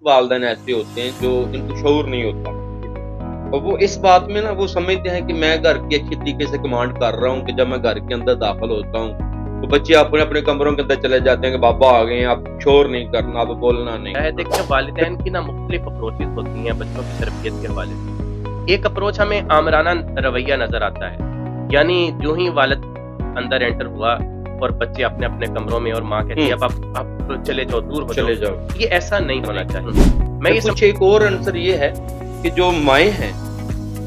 वालिदैन ऐसे होते हैं जो इनको शऊर नहीं होता, और वो इस बात में ना वो समझते हैं कि मैं घर की अच्छी तरीके से कमांड कर रहा हूँ कि जब मैं घर के अंदर दाखिल होता हूँ तो बच्चे अपने अपने कमरों के अंदर चले जाते हैं कि बाबा आ गए हैं, आप शोर नहीं करना, आप बोलना नहीं। देखिए वालिदैन की ना मुख्तलिफ अप्रोचेस होती हैं बच्चों की तरबियत के हवाले से। एक अप्रोच हमें आमराना रवैया नजर आता है, यानी जो ही वालिद अंदर एंटर हुआ और बच्चे अपने अपने कमरों में और माँ कहती है अब आप चले जाओ, दूर हो चले जाओ, ये ऐसा नहीं होना चाहिए। मैं ये कुछ एक और आंसर ये है कि जो माएँ हैं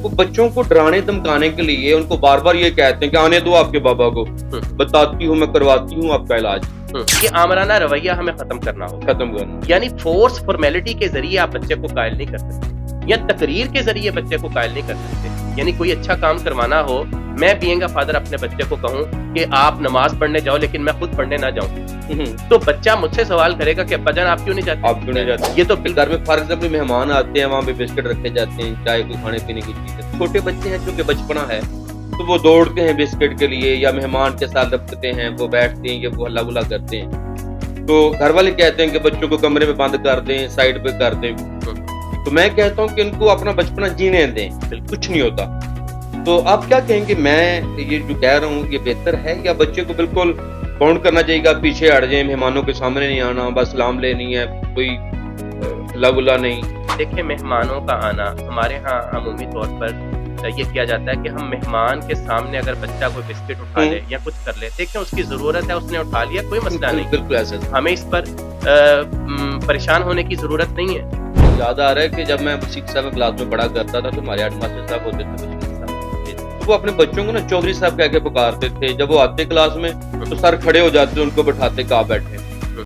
वो बच्चों को डराने धमकाने के लिए उनको बार बार ये कहते हैं कि आने दो आपके बाबा को, बताती हूँ मैं करवाती हूँ आपका इलाज। ये आमराना रवैया हमें खत्म करना होगा, खत्म करना, यानी फोर्स फॉर्मेलिटी के जरिए आप बच्चे को कायल नहीं कर सकते, या तकरीर के जरिए बच्चे को कायल नहीं कर सकते। यानी कोई अच्छा काम करवाना हो, मैं बीइंग अ फादर अपने बच्चे को कहूँ कि आप नमाज पढ़ने जाओ लेकिन मैं खुद पढ़ने ना जाऊँ, तो बच्चा मुझसे सवाल करेगा कि अब्बा जान आप क्यों नहीं जाते, आप क्यों नहीं जाते। ये तो घर में फॉर एग्जाम्पल मेहमान आते हैं, वहाँ पे बिस्किट रखे जाते हैं, चाय कोई खाने पीने की चीज है, छोटे बच्चे हैं क्योंकि बचपना है तो वो दौड़ते हैं बिस्किट के लिए या मेहमान के साथ रखते हैं, वो बैठते हैं, ये वो हल्ला गुल्ला करते हैं, तो घर वाले कहते हैं कि बच्चों को कमरे में बंद कर दें, साइड पे कर दें। तो मैं कहता हूँ कि इनको अपना बचपना जीने दें, कुछ नहीं होता। तो आप क्या कहेंगे, मैं ये जो कह रहा हूँ ये बेहतर है या बच्चे को बिल्कुल बाउंड करना चाहिए, पीछे हट जाए, मेहमानों के सामने नहीं आना, बस सलाम लेनी है, कोई हल्ला गुल्ला नहीं। देखिए मेहमानों का आना हमारे यहाँ अमूमी तौर पर ये किया जाता है कि हम मेहमान के सामने अगर बच्चा कोई बिस्किट उठा ले या कुछ कर ले, देखें उसकी जरूरत है, उसने उठा लिया, कोई मसला नहीं, बिल्कुल ऐसा, हमें इस पर परेशान होने की जरूरत नहीं है। याद आ रहा है कि जब मैं 6 7 क्लास में पढ़ा करता था तो हमारे 8 मास्टर साहब होते थे, वो अपने बच्चों को ना चौधरी साहब कह के पुकारते थे। जब वो आते क्लास में तो सर खड़े हो जाते, उनको बैठाते, कहाँ बैठे।